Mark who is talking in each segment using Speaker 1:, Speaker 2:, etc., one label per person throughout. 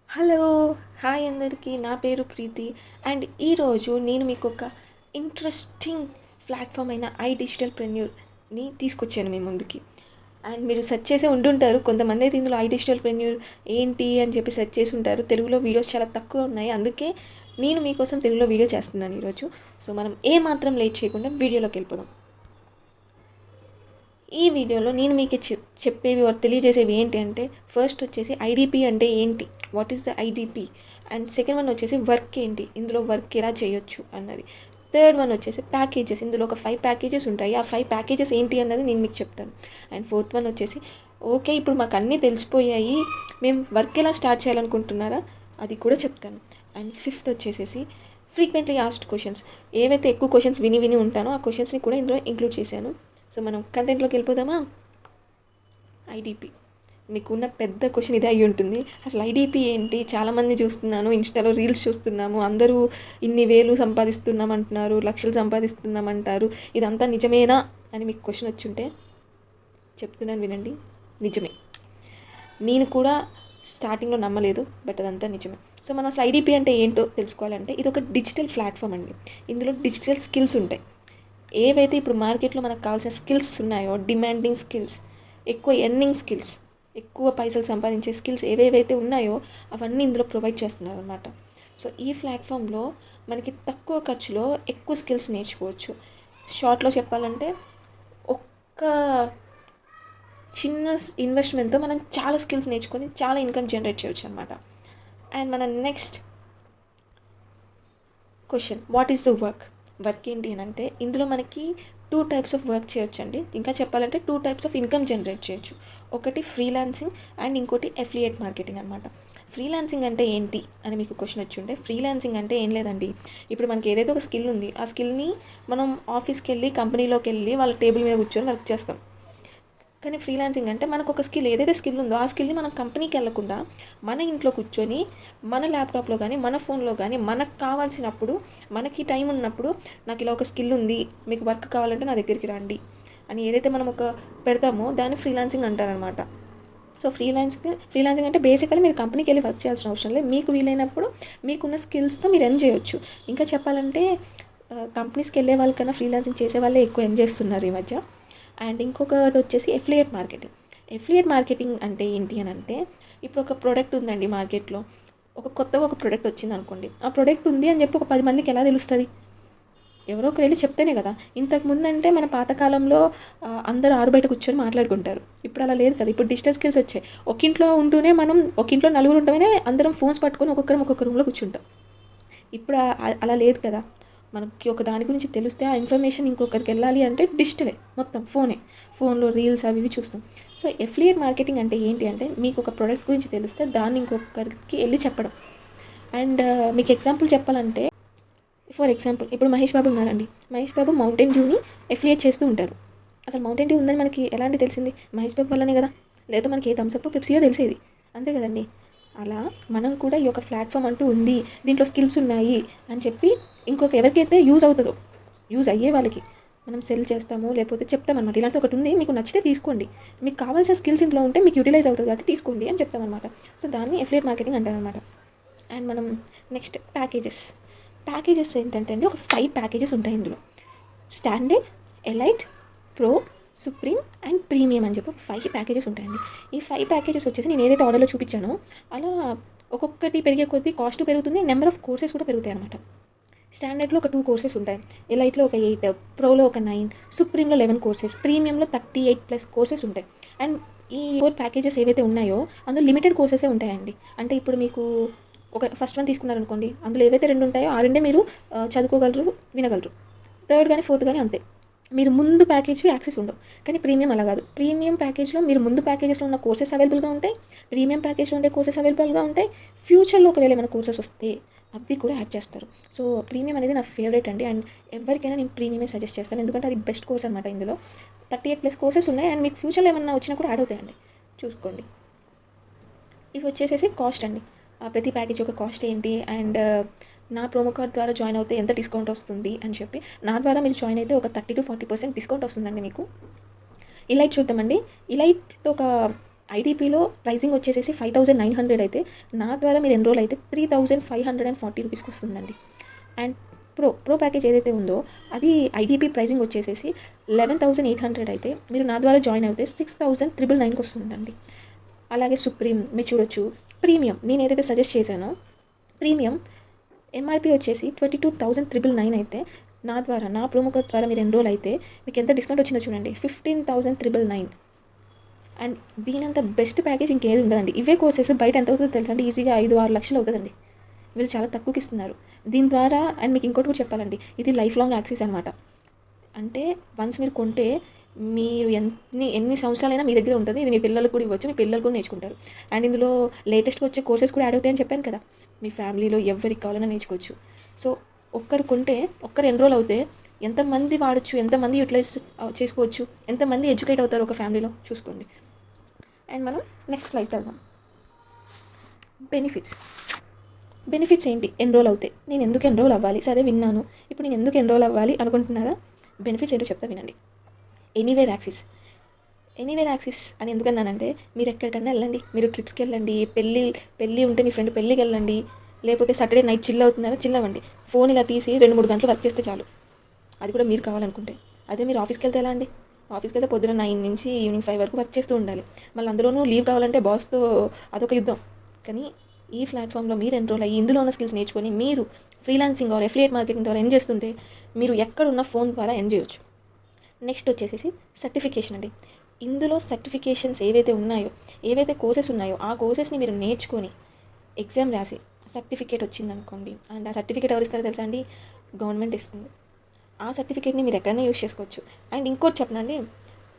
Speaker 1: Hello! Hi అందరికీ. నా పేరు ప్రీతి. అండ్ ఈరోజు నేను మీకు ఒక ఇంట్రెస్టింగ్ ప్లాట్‌ఫామ్ అయిన డిజిటల్‌ప్రెన్యూర్‌ని తీసుకొచ్చాను మీ ముందుకి. అండ్ మీరు సెర్చ్ చేసే ఉండుంటారు. కొంతమందైతే ఇందులో డిజిటల్‌ప్రెన్యూర్ ఏంటి అని చెప్పి సెర్చ్ చేసి ఉంటారు. తెలుగులో వీడియోస్ చాలా తక్కువ ఉన్నాయి. అందుకే నేను మీకోసం తెలుగులో వీడియో చేస్తున్నాను ఈరోజు. సో, మనం ఏమాత్రం లేట్ చేయకుండా వీడియోలోకెళ్ళిపోదాం. ఈ వీడియోలో నేను మీకు చెప్పేవి తెలియజేసేవి ఏంటి అంటే, ఫస్ట్ వచ్చేసి ఐడీపీ అంటే ఏంటి, what is the IDP, and second one వచ్చేసి వర్క్ ఏంటి, ఇందులో వర్క్ ఎలా చేయొచ్చు అన్నది. థర్డ్ వన్ వచ్చేసి ప్యాకేజెస్, ఇందులో ఒక 5 ప్యాకేజెస్ ఉంటాయి. ఆ 5 ప్యాకేజెస్ ఏంటి అన్నది నేను మీకు చెప్తాను. అండ్ ఫోర్త్ వన్ వచ్చేసి ఓకే, ఇప్పుడు మాకు అన్నీ తెలిసిపోయాయి, మేము వర్క్ ఎలా స్టార్ట్ చేయాలనుకుంటున్నారా అది కూడా చెప్తాను. అండ్ ఫిఫ్త్ వచ్చేసేసి ఫ్రీక్వెంట్లీ ఆస్క్డ్ క్వశ్చన్స్, ఏవైతే ఎక్కువ క్వశ్చన్స్ విని విని ఉంటానో ఆ క్వశ్చన్స్ని కూడా ఇందులో ఇంక్లూడ్ చేశాను. సో మనం కంటెంట్లోకి వెళ్ళిపోదామా. ఐడీపీ మీకున్న పెద్ద క్వశ్చన్ ఇదే అయ్యి ఉంటుంది. అసలు ఐడీపీ ఏంటి, చాలామంది చూస్తున్నాను, ఇన్స్టాలో రీల్స్ చూస్తున్నాము, అందరూ ఇన్ని వేలు సంపాదిస్తున్నామంటున్నారు, లక్షలు సంపాదిస్తున్నామంటారు, ఇదంతా నిజమేనా అని మీకు క్వశ్చన్ వచ్చుంటే చెప్తున్నాను వినండి, నిజమే. నేను కూడా స్టార్టింగ్లో నమ్మలేదు, బట్ అదంతా నిజమే. సో మనం అసలు ఐడీపీ అంటే ఏంటో తెలుసుకోవాలంటే, ఇది ఒక డిజిటల్ ప్లాట్ఫామ్ అండి. ఇందులో డిజిటల్ స్కిల్స్ ఉంటాయి. ఏవైతే ఇప్పుడు మార్కెట్లో మనకు కావాల్సిన స్కిల్స్ ఉన్నాయో, డిమాండింగ్ స్కిల్స్, ఎక్కువ ఎర్నింగ్ స్కిల్స్, ఎక్కువ పైసలు సంపాదించే స్కిల్స్ ఏవేవైతే ఉన్నాయో అవన్నీ ఇందులో ప్రొవైడ్ చేస్తున్నారు అనమాట. సో ఈ ప్లాట్ఫామ్లో మనకి తక్కువ ఖర్చులో ఎక్కువ స్కిల్స్ నేర్చుకోవచ్చు. షార్ట్లో చెప్పాలంటే ఒక్క చిన్న ఇన్వెస్ట్మెంట్తో మనం చాలా స్కిల్స్ నేర్చుకొని చాలా ఇన్కమ్ జనరేట్ చేయొచ్చు అనమాట. అండ్ మన next question, what is the work. Work ఏంటి అని అంటే, ఇందులో మనకి 2 టైప్స్ ఆఫ్ వర్క్ చేయొచ్చండి. ఇంకా చెప్పాలంటే 2 టైప్స్ ఆఫ్ ఇన్కమ్ జనరేట్ చేయొచ్చు. ఒకటి ఫ్రీలాన్సింగ్ అండ్ ఇంకోటి అఫిలియేట్ మార్కెటింగ్ అనమాట. ఫ్రీలాన్సింగ్ అంటే ఏంటి అని మీకు క్వశ్చన్ వచ్చి ఉంటే, ఫ్రీలాన్సింగ్ అంటే ఏం లేదండి, ఇప్పుడు మనకి ఏదైతే ఒక స్కిల్ ఉంది, ఆ స్కిల్ని మనం ఆఫీస్కి వెళ్ళి కంపెనీలోకి వెళ్ళి వాళ్ళ టేబుల్ మీద కూర్చొని వర్క్ చేస్తాం. కానీ ఫ్రీలాన్సింగ్ అంటే మనకు ఒక స్కిల్, ఏదైతే స్కిల్ ఉందో ఆ స్కిల్ని మనం కంపెనీకి వెళ్ళకుండా మన ఇంట్లో కూర్చొని మన ల్యాప్టాప్లో కానీ మన ఫోన్లో కానీ మనకు కావాల్సినప్పుడు, మనకి టైం ఉన్నప్పుడు, నాకు ఇలా ఒక స్కిల్ ఉంది, మీకు వర్క్ కావాలంటే నా దగ్గరికి రండి అని ఏదైతే మనం ఒక పెడతామో దాన్ని ఫ్రీలాన్సింగ్ అంటారనమాట. సో ఫ్రీలాన్సింగ్ అంటే బేసికల్లీ మీరు కంపెనీకి వెళ్ళి వర్క్ చేయాల్సిన అవసరం లేదు. మీకు వీలైనప్పుడు మీకున్న స్కిల్స్తో మీరు ఎర్న్ చేయొచ్చు. ఇంకా చెప్పాలంటే కంపెనీస్కి వెళ్ళే వాళ్ళకన్నా ఫ్రీలాన్సింగ్ చేసే వాళ్ళే ఎక్కువ ఎర్న్ చేస్తున్నారు ఈ మధ్య. అండ్ ఇంకొకటి వచ్చేసి ఎఫిలియేట్ మార్కెటింగ్. ఎఫిలియేట్ మార్కెటింగ్ అంటే ఏంటి అని అంటే, ఇప్పుడు ఒక ప్రోడక్ట్ ఉందండి మార్కెట్లో, కొత్తగా ఒక ప్రోడక్ట్ వచ్చింది అనుకోండి, ఆ ప్రోడక్ట్ ఉంది అని చెప్పి ఒక 10 మందికి ఎలా తెలుస్తుంది? ఎవరో ఒకరు వెళ్ళి చెప్తేనే కదా. ఇంతకుముందు అంటే మన పాతకాలంలో అందరూ ఆరు బయట కూర్చొని మాట్లాడుకుంటారు. ఇప్పుడు అలా లేదు కదా. ఇప్పుడు డిజిటల్ స్కిల్స్ వచ్చాయి. ఒక ఇంట్లో ఉంటూనే మనం, ఒక ఇంట్లో నలుగురు ఉంటామనే అందరం ఫోన్స్ పట్టుకొని ఒక్కొక్క రూమ్లో కూర్చుంటాం. ఇప్పుడు అలా లేదు కదా. మనకి ఒక దాని గురించి తెలిస్తే ఆ ఇన్ఫర్మేషన్ ఇంకొకరికి వెళ్ళాలి అంటే డిజిటలే, మొత్తం ఫోన్లో రీల్స్ అవి ఇవి చూస్తాం. సో ఎఫిలియేట్ మార్కెటింగ్ అంటే ఏంటి అంటే, మీకు ఒక ప్రోడక్ట్ గురించి తెలిస్తే దాన్ని ఇంకొకరికి వెళ్ళి చెప్పడం. అండ్ మీకు ఎగ్జాంపుల్ చెప్పాలంటే, ఫర్ ఎగ్జాంపుల్ ఇప్పుడు మహేష్ బాబు ఉన్నారండి. మహేష్ బాబు మౌంటైన్ డ్యూని ఎఫిలియేట్ చేస్తూ ఉంటారు. అసలు మౌంటైన్ డ్యూ ఉందని మనకి ఎలాంటి తెలిసింది? మహేష్ బాబు వల్లనే కదా. లేదా మనకి ఏ థమ్సప్ పెప్సీయో తెలిసేది, అంతే కదండి. అలా మనం కూడా ఈ యొక్క ప్లాట్ఫామ్ అంటూ ఉంది, దీంట్లో స్కిల్స్ ఉన్నాయి అని చెప్పి ఇంకొక ఎవరికైతే యూజ్ అవుతుందో, యూజ్ అయ్యే వాళ్ళకి మనం సెల్ చేస్తాము, లేకపోతే చెప్తామన్నమాట, ఇలాంటి ఒకటి ఉంది, మీకు నచ్చితే తీసుకోండి, మీకు కావాల్సిన స్కిల్స్ ఇంట్లో ఉంటే మీకు యూటిలైజ్ అవుతుంది కాబట్టి తీసుకోండి అని చెప్తామన్నమాట. సో దాన్ని ఎఫిలియేట్ మార్కెటింగ్ అంటారనమాట. అండ్ మనం నెక్స్ట్ ప్యాకేజెస్ ఏంటంటే అండి, ఒక 5 ప్యాకేజెస్ ఉంటాయి ఇందులో. Standard, elite, pro, supreme and premium అని చెప్పి 5 ప్యాకేజెస్ ఉంటాయండి. ఈ 5 ప్యాకేజెస్ వచ్చేసి నేను ఏదైతే ఆర్డర్లో చూపించానో అలా ఒక్కొక్కటి పెరిగే కొద్దీ కాస్ట్ పెరుగుతుంది, నెంబర్ ఆఫ్ కోర్సెస్ కూడా పెరుగుతాయి అనమాట. స్టాండర్డ్లో ఒక 2 కోర్సెస్ ఉంటాయి, ఎలైట్లో ఒక 8, ప్రోలో ఒక 9, సుప్రీంలో 11 కోర్సెస్, ప్రీమియంలో 38+ కోర్సెస్ ఉంటాయి. అండ్ ఈ 4 ప్యాకేజెస్ ఏవైతే ఉన్నాయో అందులో లిమిటెడ్ కోర్సెసే ఉంటాయండి. అంటే ఇప్పుడు మీకు ఒక ఫస్ట్ వన్ తీసుకున్నారనుకోండి, అందులో ఏవైతే 2 ఉంటాయో ఆ రెండే మీరు చదువుకోగలరు, వినగలరు. థర్డ్ కానీ ఫోర్త్ కానీ అంతే. మీరు ముందు ప్యాకేజ్వి యాక్సెస్ ఉండవు. కానీ ప్రీమియం అలా కాదు. ప్రీమియం ప్యాకేజ్లో మీరు ముందు ప్యాకేజెస్లో ఉన్న కోర్సెస్ అవైలబుల్గా ఉంటాయి, ప్రీమియం ప్యాకేజ్లో ఉండే కోర్సెస్ అవైలబుల్గా ఉంటాయి. ఫ్యూచర్లో ఒకవేళ ఏమైనా కోర్సెస్ వస్తే అవి కూడా యాడ్ చేస్తారు. సో ప్రీమియం అనేది నా ఫేవరెట్ అండి. అండ్ ఎవరికైనా నేను ప్రీమియమే సజెస్ట్ చేస్తాను, ఎందుకంటే అది బెస్ట్ కోర్స్ అనమాట. ఇందులో 38+ కోర్సెస్ ఉన్నాయి. అండ్ మీకు ఫ్యూచర్లో ఏమన్నా వచ్చినా కూడా యాడ్ అవుతాయండి, చూసుకోండి. ఇవి వచ్చేసేసి కాస్ట్ అండి, ప్రతి ప్యాకేజ్ యొక్క కాస్ట్ ఏంటి, అండ్ నా ప్రోమో కోడ్ ద్వారా జాయిన్ అవుతే ఎంత డిస్కౌంట్ వస్తుంది అని చెప్పి. నా ద్వారా మీరు జాయిన్ అయితే ఒక 30 to 40% డిస్కౌంట్ వస్తుందండి మీకు. ఇలైట్ చూద్దామండి. ఇలైట్ ఒక ఐటీపీలో ప్రైసింగ్ వచ్చేసేసి 5,900 అయితే నా ద్వారా మీరు ఎన్రోల్ అయితే 3,540 రూపీస్కి వస్తుందండి. అండ్ ప్రో ప్యాకేజ్ ఏదైతే ఉందో అది ఐటీపీ ప్రైసింగ్ వచ్చేసేసి 11,800 అయితే మీరు నా ద్వారా జాయిన్ అయితే 6,999కి వస్తుందండి. అలాగే సుప్రీం మీరు చూడొచ్చు. ప్రీమియం నేను ఏదైతే సజెస్ట్ చేశానో ప్రీమియం ఎంఆర్పీ వచ్చేసి 22,999 అయితే నా ద్వారా నా ప్రోమో కోడ్ ద్వారా మీరు ఎన్రోల్ అయితే మీకు ఎంత డిస్కౌంట్ వచ్చిందో చూడండి, 15,999. అండ్ దీనంత బెస్ట్ ప్యాకేజ్ ఇంకేది ఉండదండి. ఇవే కోర్సెస్ బయట ఎంత అవుతుందో తెలుసా అండి, ఈజీగా 5-6 లక్షలు అవుతుందండి. వీళ్ళు చాలా తక్కువకి ఇస్తున్నారు దీని ద్వారా. అండ్ మీకు ఇంకోటి కూడా చెప్పాలండి, ఇది లైఫ్ లాంగ్ యాక్సెస్ అనమాట. అంటే వన్స్ మీరు కొంటే మీరు ఎన్ని సంవత్సరాలైనా మీ దగ్గర ఉంటుంది. ఇది మీ పిల్లలకు కూడా ఇవ్వచ్చు, మీ పిల్లలు కూడా నేర్చుకుంటారు. అండ్ ఇందులో లేటెస్ట్గా వచ్చే కోర్సెస్ కూడా యాడ్ అవుతాయని చెప్పాను కదా, మీ ఫ్యామిలీలో ఎవరికి కావాలన్నా నేర్చుకోవచ్చు. సో ఒక్కరు కొంటే ఒక్కరు ఎన్రోల్ అవుతే ఎంతమంది వాడచ్చు, ఎంతమంది యూటిలైజ్ చేసుకోవచ్చు, ఎంతమంది ఎడ్యుకేట్ అవుతారు ఒక ఫ్యామిలీలో చూసుకోండి. అండ్ మనం నెక్స్ట్ స్లైడ్ వెళ్దాం. బెనిఫిట్స్ ఏంటి ఎన్రోల్ అవుతే? నేను ఎందుకు ఎన్రోల్ అవ్వాలి? సరే విన్నాను, ఇప్పుడు నేను ఎందుకు ఎన్రోల్ అవ్వాలి అనుకుంటున్నారా? బెనిఫిట్స్ ఏంటో చెప్తా వినండి. ఎనీవేర్ యాక్సెస్ అని ఎందుకన్నానంటే, మీరు ఎక్కడికన్నా వెళ్ళండి, మీరు ట్రిప్స్కి వెళ్ళండి, పెళ్ళి ఉంటే మీ ఫ్రెండ్ పెళ్ళికి వెళ్ళండి, లేకపోతే సాటర్డే నైట్ చిల్ అవుతున్నారా, చిల్ అవ్వండి. ఫోన్ ఇలా తీసి 2-3 గంటలు వర్క్ చేస్తే చాలు, అది కూడా మీరు కావాలనుకుంటే. అదే మీరు ఆఫీస్కి వెళ్తే ఎలా అండి? ఆఫీస్కి వెళ్తే పొద్దున 9 నుంచి ఈవినింగ్ 5 వరకు వర్క్ చేస్తూ ఉండాలి. మళ్ళీ అందులోనూ లీవ్ కావాలంటే బాస్తో అదొక యుద్ధం. కానీ ఈ ప్లాట్ఫామ్లో మీరు ఎన్రోల్ అయ్యి ఇందులో ఉన్న స్కిల్స్ నేర్చుకొని మీరు ఫ్రీలాన్సింగ్ ఆర్ ఎఫిలియేట్ మార్కెటింగ్ ద్వారా ఎర్న్ చేస్తుంటే మీరు ఎక్కడున్న ఫోన్ ద్వారా ఎర్న్ చేయొచ్చు. నెక్స్ట్ వచ్చేసి సర్టిఫికేషన్ అండి. ఇందులో సర్టిఫికేషన్స్ ఏవైతే కోర్సెస్ ఉన్నాయో ఆ కోర్సెస్ని మీరు నేర్చుకొని ఎగ్జామ్ రాసి సర్టిఫికేట్ వచ్చిందనుకోండి, అండ్ ఆ సర్టిఫికేట్ ఎవరు ఇస్తారో తెలుసా అండి? గవర్నమెంట్ ఇస్తుంది. ఆ సర్టిఫికేట్ని మీరు ఎక్కడైనా యూజ్ చేసుకోవచ్చు. అండ్ ఇంకోటి చెప్పనండి,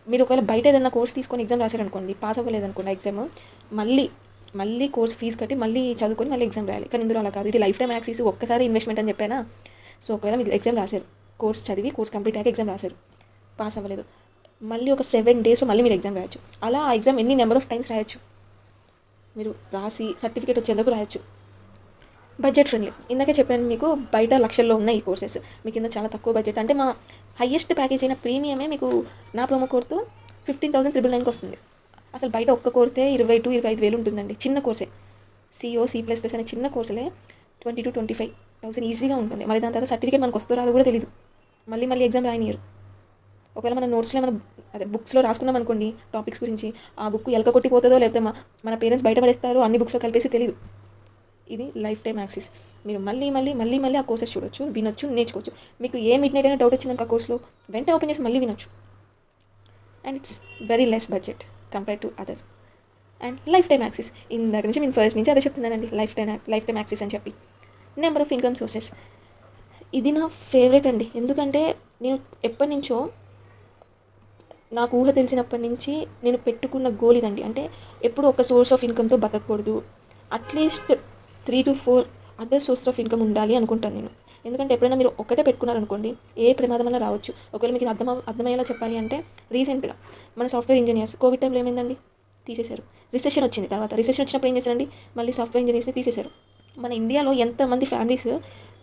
Speaker 1: మీరు ఒకవేళ బయట ఏదైనా కోర్స్ తీసుకొని ఎగ్జామ్ రాశారనుకోండి, పాస్ అవ్వలేదనుకోండి ఎగ్జామ్, మళ్ళీ కోర్స్ ఫీజు కట్టి మళ్ళీ చదువుకొని మళ్ళీ ఎగ్జామ్ రాయాలి. కానీ ఇందులో అలా కాదు, ఇది లైఫ్ టైం యాక్సెస్, ఒక్కసారి ఇన్వెస్ట్మెంట్ అని చెప్పానా. సో ఒకవేళ మీరు ఎగ్జామ్ రాశారు, కోర్స్ కంప్లీట్ అయ్యాక ఎగ్జామ్ రాశారు, పాస్ అవ్వలేదు, మళ్ళీ ఒక 7 డేస్లో మళ్ళీ మీరు ఎగ్జామ్ రాయొచ్చు. అలా ఆ ఎగ్జామ్ ఎన్ని నెంబర్ ఆఫ్ టైమ్స్ రాయొచ్చు, మీరు రాసి సర్టిఫికేట్ వచ్చేందుకు రాయొచ్చు. బడ్జెట్ ఫ్రెండ్లీ, ఇందాకే చెప్పాను మీకు బయట లక్షల్లో ఉన్న ఈ కోర్సెస్ మీకు కింద చాలా తక్కువ బడ్జెట్. అంటే మా హయ్యెస్ట్ ప్యాకేజ్ అయిన ప్రీమియమే మీకు నా ప్రోమో కోడ్తో 15,999కి వస్తుంది. అసలు బయట ఒక్క కోర్సే 22-25 వేలు ఉంటుందండి, చిన్న కోర్సే. C++ అనే చిన్న కోర్సులే 20,000-25,000 ఈజీగా ఉంటుంది. మరి దాని తర్వాత సర్టిఫికేట్ మనకు వస్తుందో రాదో కూడా తెలియదు, మళ్ళీ ఎగ్జామ్ రాయనియరు. ఒకవేళ మన నోట్స్లో బుక్స్లో రాసుకున్నాం అనుకోండి టాపిక్స్ గురించి, ఆ బుక్ ఎలక కొట్టిపోతుందో లేకపోతే మన పేరెంట్స్ బయటపడేస్తారో, అన్ని బుక్స్లో కలిపేసి తెలియదు. ఇది లైఫ్ టైం యాక్సెస్. మీరు మళ్ళీ ఆ కోర్సెస్ చూడొచ్చు, వినొచ్చు, నేర్చుకోవచ్చు. మీకు ఏ మిడ్ నైట్ అయినా డౌట్ వచ్చిందంటే ఆ కోర్సులో వెంటనే ఓపెన్ చేసి మళ్ళీ వినొచ్చు. And it's very less budget compare to other. And life time access, ఇందాక నుంచి నేను ఫస్ట్ నుంచి అదే చెప్తున్నానండి, లైఫ్ టైం యాక్సెస్ అని చెప్పి. నెంబర్ ఆఫ్ ఇన్కమ్ సోర్సెస్, ఇది నా ఫేవరెట్ అండి. ఎందుకంటే నేను ఎప్పటి నుంచో, నాకు ఊహ తెలిసినప్పటి నుంచి నేను పెట్టుకున్న గోల్ ఇదండి. అంటే ఎప్పుడు ఒక సోర్స్ ఆఫ్ ఇన్కమ్తో బతకూడదు, at least 3-4 other source of income ఉండాలి అనుకుంటాను నేను. ఎందుకంటే ఎప్పుడైనా మీరు ఒక్కటే పెట్టుకున్నారనుకోండి, ఏ ప్రమాదమైనా రావచ్చు. ఒకవేళ మీకు అర్థమయ్యేలా చెప్పాలి అంటే, రీసెంట్గా మన సాఫ్ట్వేర్ ఇంజనీర్స్ కోవిడ్ టైంలో ఏమైందండి, తీసేశారు. రిసెషన్ వచ్చింది, తర్వాత రిసెషన్ వచ్చినప్పుడు ఏం చేశారండి, మళ్ళీ సాఫ్ట్వేర్ ఇంజనీర్స్ని తీసేశారు. మన ఇండియాలో ఎంతమంది ఫ్యామిలీస్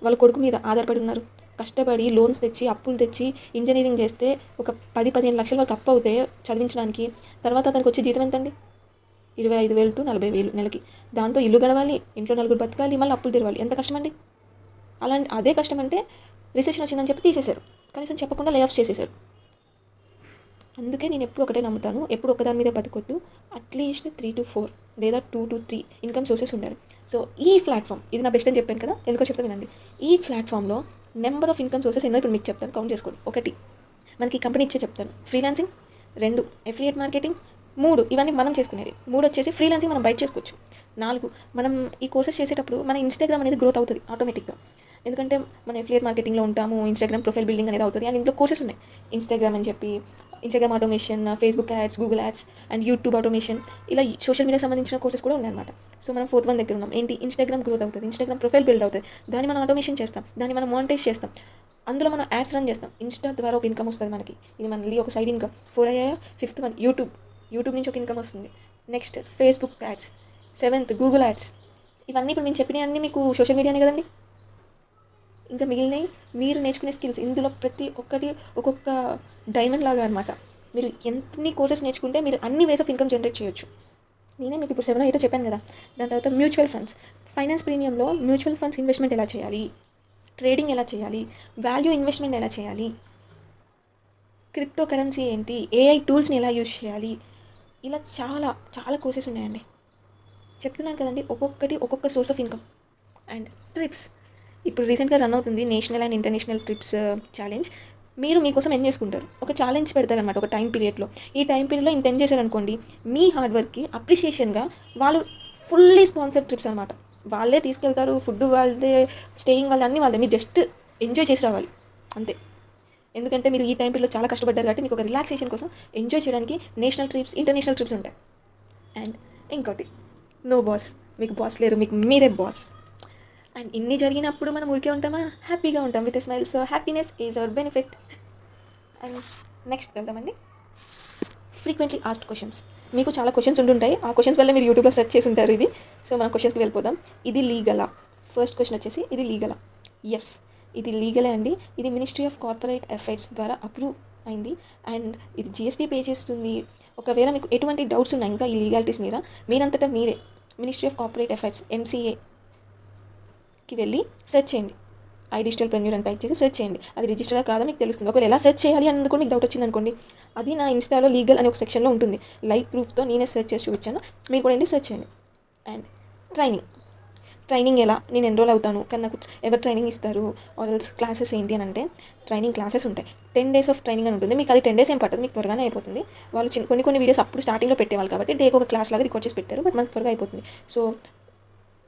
Speaker 1: వాళ్ళ కొడుకు మీద ఆధారపడి ఉన్నారు, కష్టపడి లోన్స్ తెచ్చి అప్పులు తెచ్చి ఇంజనీరింగ్ చేస్తే ఒక 10-15 లక్షల వరకు అప్పు అవుతే చదివించడానికి, తర్వాత అతనికి వచ్చే జీతం ఎంతండి, 25,000-40,000 నెలకి. దాంతో ఇల్లు గడవాలి, ఇంట్లో నలుగురు బతకాలి, మళ్ళీ అప్పులు తెరవాలి. ఎంత కష్టం అండి. అదే కష్టం అంటే రిసెషన్ వచ్చిందని చెప్పి తీసేశారు, కనీసం చెప్పకుండా లే ఆఫ్ చేసేశారు. అందుకే నేను ఎప్పుడు ఒకటే నమ్ముతాను, ఎప్పుడు ఒకదాని మీద బతకొద్దు, అట్లీస్ట్ 3-4 లేదా 2-3 ఇన్కమ్ సోర్సెస్ ఉండాలి. సో ఈ ప్లాట్ఫామ్ ఇది నా బెస్ట్ అని చెప్పాను కదా, ఎందుకో చెప్తాను వినండి. ఈ ప్లాట్ఫామ్లో నెంబర్ ఆఫ్ ఇన్కమ్ సోర్సెస్ ఎన్నో ఇప్పుడు మీకు చెప్తాను, కౌంట్ చేసుకోండి. 1 మనకి కంపెనీ ఇచ్చే చెప్తాను, ఫ్రీలాన్సింగ్. 2 affiliate marketing. 3 ఇవన్నీ మనం చేసుకునేవి. 3 వచ్చేసి ఫ్రీలాన్సింగ్ మనం బయట చేసుకోవచ్చు. 4 మనం ఈ కోర్సెస్ చేసేటప్పుడు మన ఇన్స్టాగ్రామ్ అనేది గ్రోత్ అవుతుంది ఆటోమేటిక్గా. ఎందుకంటే మనం ఎఫిలియేట్ మార్కెటింగ్లో ఉంటాము, ఇన్స్టాగ్రామ్ ప్రొఫైల్ బిల్డింగ్ అనేది అవుతుంది. అండ్ ఇంట్లో కోర్సెస్ ఉన్నాయి, ఇన్స్టాగ్రామ్ అని చెప్పి, Instagram automation, Facebook ads, Google ads and YouTube automation, ఇలా సోషల్ మీడియా సంబంధించిన కోర్సెస్ కూడా ఉన్నాయన్నమాట. సో మనం 4th వన్ దగ్గర ఉన్నాం. ఏంటి, ఇన్స్టాగ్రామ్ గ్రోత్ అవుతుంది, ఇన్స్టాగ్రామ్ ప్రొఫైల్ బిల్డ్ అవుతుంది, దాన్ని మనం ఆటోమేషన్ చేస్తాం, దాన్ని మనం మానిటైజ్ చేస్తాం, అందులో మనం యాడ్స్ రన్ చేస్తాం, ఇన్స్టా ద్వారా ఒక ఇన్కమ్ వస్తుంది మనకి. ఇది మళ్ళీ ఒక సైడ్ ఇన్కమ్. 4 అయ్యాయో. 5th వన్ యూట్యూబ్ నుంచి ఒక ఇన్కమ్ వస్తుంది. Next Facebook ads. 7th Google ads. ఇవన్నీ ఇప్పుడు నేను చెప్పినవి అన్నీ మీకు సోషల్ మీడియానే కదండి. ఇంకా మిగిలినవి మీరు నేర్చుకునే స్కిల్స్. ఇందులో ప్రతి ఒక్కటి ఒక్కొక్క డైమండ్ లాగా అనమాట. మీరు ఎన్ని కోర్సెస్ నేర్చుకుంటే మీరు అన్ని వేస్ ఆఫ్ ఇన్కమ్ జనరేట్ చేయొచ్చు. నేనే మీకు ఇప్పుడు 7 8 చెప్పాను కదా. దాని తర్వాత మ్యూచువల్ ఫండ్స్, ఫైనాన్స్ ప్రీమియంలో మ్యూచువల్ ఫండ్స్ ఇన్వెస్ట్మెంట్ ఎలా చేయాలి, ట్రేడింగ్ ఎలా చేయాలి, వాల్యూ ఇన్వెస్ట్మెంట్ ఎలా చేయాలి, క్రిప్టో కరెన్సీ ఏంటి, ఏఐ టూల్స్ని ఎలా యూజ్ చేయాలి, ఇలా చాలా చాలా కోర్సెస్ ఉన్నాయండి. చెప్తున్నాను కదండి, ఒక్కొక్కటి ఒక్కొక్క source of income. And trips, ఇప్పుడు రీసెంట్గా రన్ అవుతుంది national and international trips challenge. మీరు మీకోసం ఎన్ చేసుకుంటారు, ఒక ఛాలెంజ్ పెడతారనమాట ఒక టైం పీరియడ్లో. ఈ టైం పీరియడ్లో ఇంత ఎన్ చేశారనుకోండి, మీ హార్డ్ వర్క్కి అప్రిషియేషన్గా వాళ్ళు ఫుల్లీ స్పాన్సర్డ్ ట్రిప్స్ అనమాట. వాళ్ళే తీసుకెళ్తారు, ఫుడ్ వాళ్ళదే, స్టేయింగ్ వాళ్ళది, అన్నీ వాళ్ళదే. మీరు జస్ట్ ఎంజాయ్ చేసి రావాలి అంతే. ఎందుకంటే మీరు ఈ టైం పీరియడ్లో చాలా కష్టపడ్డారు కాబట్టి మీకు ఒక రిలాక్సేషన్ కోసం ఎంజాయ్ చేయడానికి నేషనల్ ట్రిప్స్, ఇంటర్నేషనల్ ట్రిప్స్ ఉంటాయి. అండ్ ఇంకోటి, నో బాస్, మీకు బాస్ లేరు, మీకు మీరే బాస్. అండ్ ఇన్ని జరిగినప్పుడు మనం ఊరికే ఉంటామా, హ్యాపీగా ఉంటాం with a smile. So happiness is our benefit. And next వెళ్దామండి, ఫ్రీక్వెంట్లీ ఆస్క్డ్ క్వశ్చన్స్. మీకు చాలా క్వశ్చన్స్ ఉంటుంటాయి, ఆ క్వశ్చన్స్ వల్ల మీరు యూట్యూబ్లో సెర్చ్ చేసి ఉంటారు ఇది. సో మనం క్వశ్చన్స్కి వెళ్ళిపోదాం. ఇది లీగలా? ఫస్ట్ క్వశ్చన్ వచ్చేసి, ఇది లీగలా? ఎస్, ఇది లీగలే అండి. ఇది మినిస్ట్రీ ఆఫ్ కార్పొరేట్ అఫైర్స్ ద్వారా అప్రూవ్ అయింది. అండ్ ఇది జిఎస్టీ పే చేస్తుంది. ఒకవేళ మీకు ఎటువంటి డౌట్స్ ఉన్నాయి ఇంకా ఈ లీగాలిటీస్ మీద, మీరంతటా మీరే మినిస్ట్రీ ఆఫ్ కార్పొరేట్ అఫైర్స్ MCAకి వెళ్ళి సెర్చ్ చేయండి. ఐ డిజిటల్ ప్రెన్యూర్ అని టైప్ చేసి సెర్చ్ చేయండి. అది రిజిస్టరా కాదా మీకు తెలుస్తుంది. ఒకవేళ ఎలా సెర్చ్ చేయాలి అని కూడా మీకు డౌట్ వచ్చింది అనుకోండి, అది నా ఇన్స్టాలో లీగల్ అనే ఒక సెక్షన్లో ఉంటుంది. లైవ్ ప్రూఫ్తో నేనే సెర్చ్ చేసి చూపించాను, మీరు కూడా వెళ్ళి సెర్చ్ చేయండి. అండ్ ట్రైనింగ్ ఎలా, నేను ఎన్రోల్ అవుతాను కానీ నాకు ఎవరు ట్రైనింగ్ ఇస్తారు, ఆర్ఎల్స్ క్లాసెస్ ఏంటి అని అంటే, ట్రైనింగ్ క్లాసెస్ ఉంటాయి. 10 days ఆఫ్ ట్రైనింగ్ అని ఉంటుంది. మీకు అది 10 days ఏం పట్టదు, మీకు త్వరగానే అయిపోతుంది. వాళ్ళు కొన్ని వీడియోస్ అప్పుడు స్టార్టింగ్లో పెట్టేవాళ్ళు కాబట్టి డేకి ఒక క్లాస్ లాగా రికార్డ్ చేసి పెట్టారు, బట్ మనకు త్వరగా అయిపోతుంది. So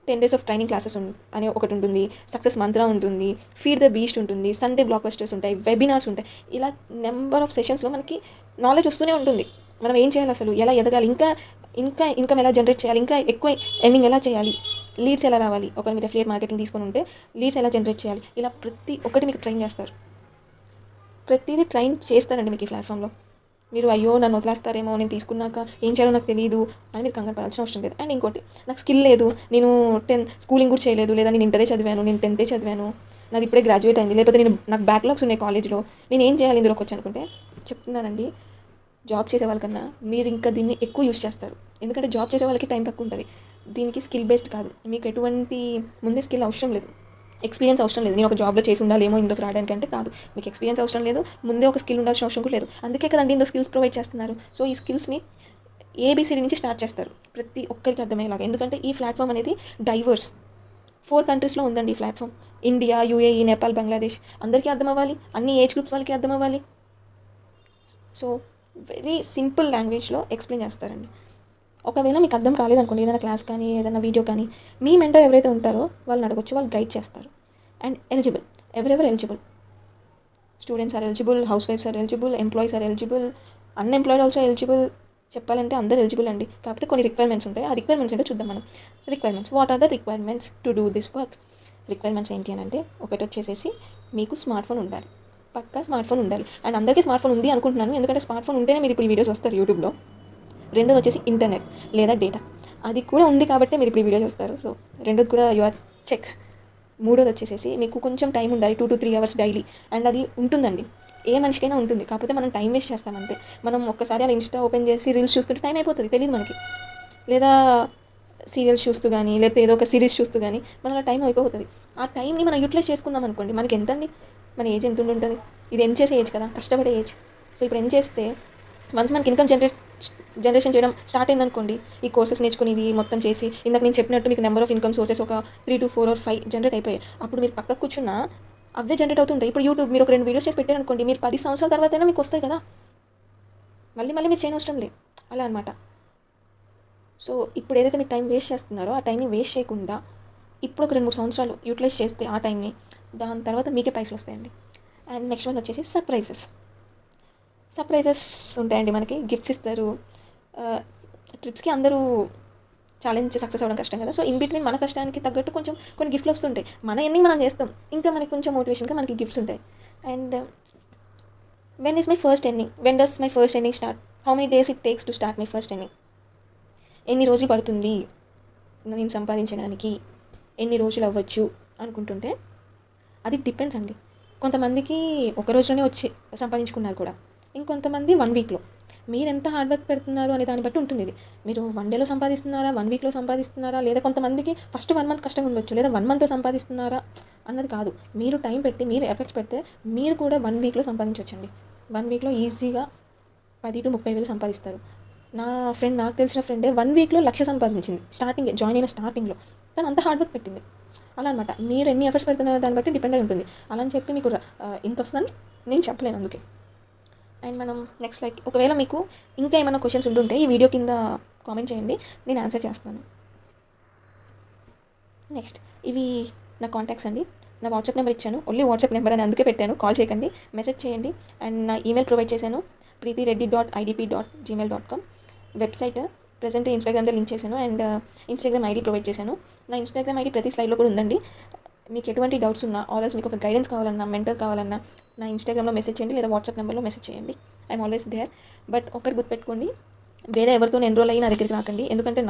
Speaker 1: 10 days of training classes అనే ఒకటి ఉంటుంది, సక్సెస్ మంత్ర ఉంటుంది, ఫీడ్ ద బీస్ట్ ఉంటుంది, సండే బ్లాక్ బస్టర్స్ ఉంటాయి, వెబినార్స్ ఉంటాయి. ఇలా నెంబర్ ఆఫ్ సెషన్స్లో మనకి నాలెడ్జ్ వస్తూనే ఉంటుంది. మనం ఏం చేయాలి, అసలు ఎలా ఎదగాలి, ఇంకా ఇన్కమ్ ఎలా జనరేట్ చేయాలి, ఇంకా ఎక్కువ ఎర్నింగ్ ఎలా చేయాలి, లీడ్స్ ఎలా రావాలి, ఒకవేళ మీరు అఫిలియేట్ మార్కెటింగ్ తీసుకొని ఉంటే లీడ్స్ ఎలా జనరేట్ చేయాలి, ఇలా ప్రతి ఒక్కటి మీకు ట్రైన్ చేస్తారు. ప్రతిదీ ట్రైన్ చేస్తారండి మీకు ఈ ప్లాట్ఫామ్లో. మీరు అయ్యో నన్ను వదిలేస్తారేమో, నేను తీసుకున్నాక ఏం చేయాలో నాకు తెలియదు అని మీరు కంగారు పడాల్సిన అవసరం లేదు. అండ్ ఇంకోటి, నాకు స్కిల్ లేదు, నేను స్కూలింగ్ కూడా చేయలేదు, లేదా నేను ఇంటరే చదివాను, నేను 10th చదివాను, నాది ఇప్పుడే గ్రాడ్యుయేట్ అయింది, లేకపోతే నాకు బ్యాక్లాగ్స్ ఉన్నాయి కాలేజ్లో, నేను ఏం చేయాలి ఇందులోకి వచ్చి అనుకుంటే, చెప్తున్నానండి, జాబ్ చేసే వాళ్ళకన్నా మీరు ఇంకా దీన్ని ఎక్కువ యూజ్ చేస్తారు. ఎందుకంటే జాబ్ చేసే వాళ్ళకి టైం తక్కువ ఉంటుంది. దీనికి స్కిల్ బేస్డ్ కాదు, మీకు ఎటువంటి ముందే స్కిల్ అవసరం లేదు, ఎక్స్పీరియన్స్ అవసరం లేదు. నేను ఒక జాబ్లో చేసి ఉండాలేమో ఇందుకు రావడానికి అంటే కాదు, మీకు ఎక్స్పీరియన్స్ అవసరం లేదు, ముందే ఒక స్కిల్ ఉండాల్సిన అవసరం కూడా లేదు. అందుకే కదండి ఇందులో స్కిల్స్ ప్రొవైడ్ చేస్తున్నారు. సో ఈ స్కిల్స్ని ABCD నుంచి స్టార్ట్ చేస్తారు ప్రతి ఒక్కరికి అర్థమయ్యేలాగా. ఎందుకంటే ఈ ప్లాట్ఫామ్ అనేది డైవర్స్, 4 countries ఉందండి ఈ platform. India, UAE, Nepal, Bangladesh, అందరికీ అర్థం అవ్వాలి, అన్ని ఏజ్ గ్రూప్స్ వాళ్ళకి అర్థం అవ్వాలి. సో వెరీ సింపుల్ లాంగ్వేజ్లో ఎక్స్ప్లెయిన్ చేస్తారండి. ఒకవేళ మీకు అర్థం కాలేదనుకోండి, ఏదైనా క్లాస్ కానీ ఏదైనా వీడియో కానీ, మీ మెంటర్ ఎవరైతే ఉంటారో వాళ్ళని అడగొచ్చు, వాళ్ళు గైడ్ చేస్తారు. అండ్ ఎలిజిబుల్, ఎవరెవరు ఎలిజిబుల్, స్టూడెంట్స్ ఆర్ ఎలిజిబుల్, హౌస్ వైఫ్స్ are eligible, employees are eligible, unemployed also eligible. చెప్పాలంటే అందరు ఎలిజిబుల్ అండి. కాకపోతే కొన్ని రిక్వైర్మెంట్స్ ఉంటాయి, ఆ రిక్వైర్మెంట్స్ ఏంటో చూద్దాం మనం. Requirements, what are the requirements to do this work? Requirements ఏంటి అని అంటే, ఒకటి వచ్చేసేసి మీకు స్మార్ట్ ఫోన్ ఉండాలి, పక్కా స్మార్ట్ ఫోన్ ఉండాలి. అండ్ అందరికీ స్మార్ట్ ఫోన్ ఉంది అనుకుంటున్నాను, ఎందుకంటే స్మార్ట్ ఫోన్ ఉంటేనే మీరు ఇప్పుడు ఈ వీడియోస్ వస్తారు యూట్యూబ్లో. రెండోది వచ్చేసి ఇంటర్నెట్ లేదా డేటా, అది కూడా ఉంది కాబట్టి మీరు ఇప్పుడు ఈ వీడియో చూస్తారు. సో రెండోది కూడా యు ఆర్ చెక్. మూడోది వచ్చేసేసి మీకు కొంచెం టైం ఉండాలి, 2 to 3 hours డైలీ. అండ్ అది ఉంటుందండి, ఏ మనిషికైనా ఉంటుంది, కాకపోతే మనం టైం వేస్ట్ చేస్తాం అంతే. మనం ఒక్కసారి అలా ఇన్స్టా ఓపెన్ చేసి రీల్స్ చూస్తుంటే టైం అయిపోతుంది, తెలియదు మనకి. లేదా సీరియల్స్ చూస్తూ కానీ, లేకపోతే ఏదో ఒక సిరీస్ చూస్తూ కానీ మన టైం అయిపోతుంది. ఆ టైంని మనం యూటిలైజ్ చేసుకున్నాం అనుకోండి, మనకి ఎంత అండి, మన ఏజ్ ఎంత ఉంటుంది, ఇది ఎన్ చేసే ఏజ్ కదా, కష్టపడే ఏజ్. సో ఇప్పుడు ఎన్ చేస్తే వన్స్ మనకి ఇన్కమ్ జనరేషన్ చేయడం స్టార్ట్ అయిందనుకోండి, ఈ కోర్సెస్ నేర్చుకుని ఇది మొత్తం చేసి, ఇందాక నేను చెప్పినట్టు మీకు నెంబర్ ఆఫ్ ఇన్కమ్ సోర్సెస్ ఒక 3 to 4 or 5 జనరేట్ అయిపోయాయి. అప్పుడు మీరు పక్కకు కూర్చున్నా అవే జనరేట్ అవుతుంటాయి. ఇప్పుడు యూట్యూబ్ మీరు ఒక 2 వీడియోస్ చేసి పెట్టారనుకోండి, మీరు 10 సంవత్సరాల తర్వాత అయినా మీకు వస్తాయి కదా, మళ్ళీ మీరు చేయని అవసరం లేదు, అలా అనమాట. సో ఇప్పుడు ఏదైతే మీరు టైం వేస్ట్ చేస్తున్నారో ఆ టైంని వేస్ట్ చేయకుండా ఇప్పుడు ఒక 2-3 సంవత్సరాలు యూటిలైజ్ చేస్తే ఆ టైంని, దాని తర్వాత మీకే పైసలు వస్తాయండి. అండ్ నెక్స్ట్ వన్ వచ్చేసి సర్ప్రైజెస్ ఉంటాయండి, మనకి గిఫ్ట్స్ ఇస్తారు. ట్రిప్స్కి అందరూ ఛాలెంజ్ సక్సెస్ అవ్వడం కష్టం కదా, సో ఇన్ బిట్వీన్ మన కష్టానికి తగ్గట్టు కొన్ని గిఫ్ట్లు వస్తుంటాయి. మన ఎన్ని మనం చేస్తాం, ఇంకా మనకి కొంచెం మోటివేషన్గా మనకి గిఫ్ట్స్ ఉంటాయి. And when does my first earning start, how many days it takes to start my first earning? ఎన్ని రోజులు పడుతుంది నేను సంపాదించడానికి, ఎన్ని రోజులు అవ్వచ్చు అనుకుంటుంటే అది డిపెండ్స్ అండి. కొంతమందికి ఒక రోజులోనే వచ్చి సంపాదించుకున్నారు కూడా, ఇంకొంతమంది 1 weekలో. మీరు ఎంత హార్డ్ వర్క్ పెడుతున్నారు అనే దాన్ని బట్టి ఉంటుంది ఇది. మీరు 1 డేలో సంపాదిస్తున్నారా, 1 వీక్‌లో సంపాదిస్తున్నారా, లేదా కొంతమందికి ఫస్ట్ 1 మంత్ కష్టంగా ఉండొచ్చు, లేదా 1 మంత్‌లో సంపాదిస్తున్నారా అన్నది కాదు. మీరు టైం పెట్టి, మీరు ఎఫర్ట్స్ పెడితే మీరు కూడా 1 వీక్‌లో సంపాదించొచ్చండి. 1 వీక్‌లో ఈజీగా 10,000-30,000 సంపాదిస్తారు. నాకు తెలిసిన ఫ్రెండే 1 వీక్‌లో 1,00,000 సంపాదించింది. జాయిన్ అయిన స్టార్టింగ్‌లో. తను అంత హార్డ్ వర్క్ పెట్టింది. అలా అనమాట. మీరు ఎన్ని ఎఫర్ట్స్ పెడుతున్నారో దాన్ని బట్టి డిపెండ్ అయి ఉంటుంది. అలా అని చెప్పి మీకు ఇంతొస్తుందని నేను చెప్పలేను అందుకే. అండ్ మనం నెక్స్ట్ ఒకవేళ మీకు ఇంకా ఏమైనా క్వశ్చన్స్ ఉంటుంటే ఈ వీడియో కింద కామెంట్ చేయండి, నేను ఆన్సర్ చేస్తాను. నెక్స్ట్ ఇవి నా కాంటాక్ట్స్ అండి. నా వాట్సాప్ నెంబర్ ఇచ్చాను, ఓన్లీ వాట్సాప్ నెంబర్ అని అందుకే పెట్టాను. కాల్ చేయకండి, మెసేజ్ చేయండి. అండ్ నా ఈమెయిల్ ప్రొవైడ్ చేశాను, preetireddy.idp.gmail.com. వెబ్సైట్ ప్రజెంట్ ఇన్స్టాగ్రామ్లో లింక్ చేశాను, అండ్ ఇన్స్టాగ్రామ్ ఐడి ప్రొవైడ్ చేశాను. నా ఇన్స్టాగ్రామ్ ఐడి ప్రతి స్లైడ్లో కూడా ఉందండి. మీకు ఎటువంటి డౌట్స్ ఉన్నా ఆల్వేస్ మీకు ఒక గైడెన్స్ కావాలన్నా, మెంటర్ కావాలన్నా నా ఇన్స్టాగ్రామ్లో మెసేజ్ చేయండి, లేదా వాట్సాప్ నెంబర్లో మెసేజ్ చేయండి. I'm always there. బట్ ఒకటి గుర్తుపెట్టుకోండి, వేరే ఎవరితో ఎన్రోల్ అయ్యి నా దగ్గరికి రాకండి. ఎందుకంటే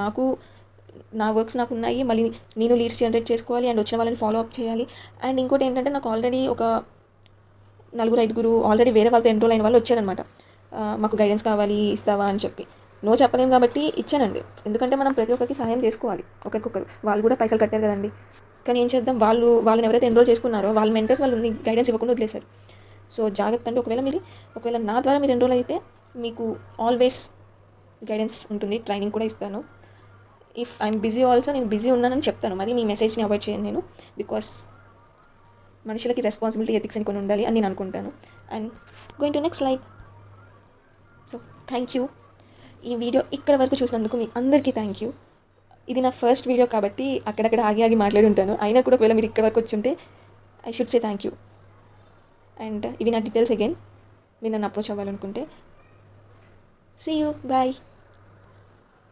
Speaker 1: నా వర్క్స్ నాకు ఉన్నాయి, మళ్ళీ నేను లీడ్స్ జనరేట్ చేసుకోవాలి, అండ్ వచ్చిన వాళ్ళని ఫాలో అప్ చేయాలి. అండ్ ఇంకోటి ఏంటంటే, నాకు ఆల్రెడీ ఒక 4-5 ఆల్రెడీ వేరే వాళ్ళతో ఎన్రోల్ అయిన వాళ్ళు వచ్చారనమాట. మాకు గైడెన్స్ కావాలి, ఇస్తావా అని చెప్పి. నో చెప్పలేము కాబట్టి ఇచ్చానండి. ఎందుకంటే మనం ప్రతి ఒక్కరికి సహాయం చేసుకోవాలి, ఒకరికొకరు. వాళ్ళు కూడా పైసలు కట్టారు కదండి. కానీ ఏం చేద్దాం, వాళ్ళని ఎవరైతే ఎన్రోల్ చేసుకున్నారో వాళ్ళ మెంటర్స్ వాళ్ళని గైడెన్స్ ఇవ్వకుండా వదిలేశారు. సో జాగ్రత్త అండి. ఒకవేళ నా ద్వారా మీరు ఎన్రోల్ అయితే మీకు ఆల్వేస్ గైడెన్స్ ఉంటుంది, ట్రైనింగ్ కూడా ఇస్తాను. ఇఫ్ ఐఎమ్ బిజీ ఆల్సో, నేను బిజీ ఉన్నానని చెప్తాను, మరి మీ మెసేజ్ని అవాయిడ్ చేయను నేను. బికాస్ మనుషులకి రెస్పాన్సిబిలిటీ, ఎథిక్స్ అని కొన్ని ఉండాలి అని నేను అనుకుంటాను. And going to next slide. So thank you. ఈ వీడియో ఇక్కడ వరకు చూసినందుకు మీ అందరికీ థ్యాంక్ యూ. ఇది నా ఫస్ట్ వీడియో కాబట్టి అక్కడక్కడ ఆగి మాట్లాడి ఉంటాను. అయినా కూడా ఒకవేళ మీరు ఇక్కడ వరకు వచ్చి ఉంటే I should say thank you. And ఇవి నా డీటెయిల్స్ అగైన్, మీరు నన్ను అప్రోచ్ అవ్వాలనుకుంటే. See you, bye.